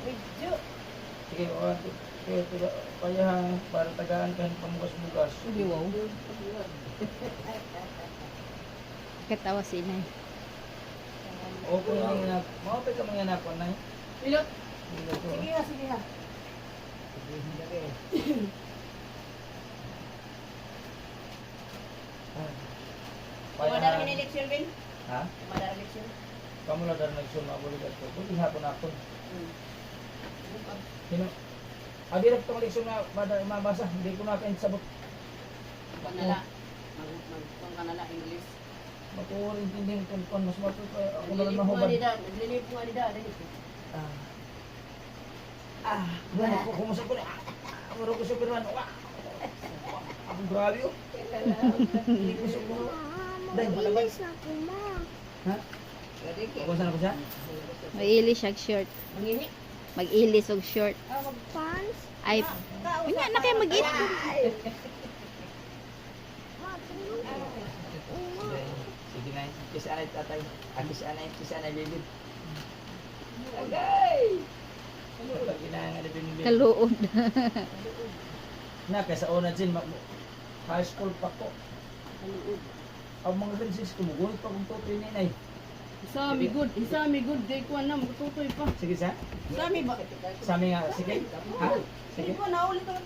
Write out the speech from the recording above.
Medyo. Sige, payahan para tagaan ka ng pamugas-mugas. Hindi, wow. Katawa si Inay. Okay lang yan. Maupay ka mga anak ko, Nay. Pilot. Pilot ko. Sige nga, sige nga. Madara ni election bin? Ha? Madara election. Kamu lang darang nagsumabulig at ko. Buti hapon ako. Sino? Direct itong leksyon na mabasa. Hindi ko na sabot. Panala. Magkong kanala English. Makuring tinding kung mas matuto. Ako na lang Naglilip mo mahubad. nga naglilip mo nga ni Dan. Bueno, kumusta ko na? Muro ko sa Peruano. Ako grabe yun. Hindi ko sa Peruano. Dahil malabad. Ha? Kumusta na ko siya? Mag-ilis siya short. Mangihi. Mag-ilis og short. Mag-pants. Ay, kunya na kayo mag-it. Sige na, kiss anay tatay. Kiss anay baby. Agay! Ginangan na din. Kaluod. Na, kaya sa una din, high school pa ko. Ang mga bensis, tumugunit pa kung tutoy ni inay. Isa mi good. Day ko na, magtutoy pa. Sige sa? Sa mi ba? Sa amin nga, sige. Ha? Sige. Sige ko, naulit ko na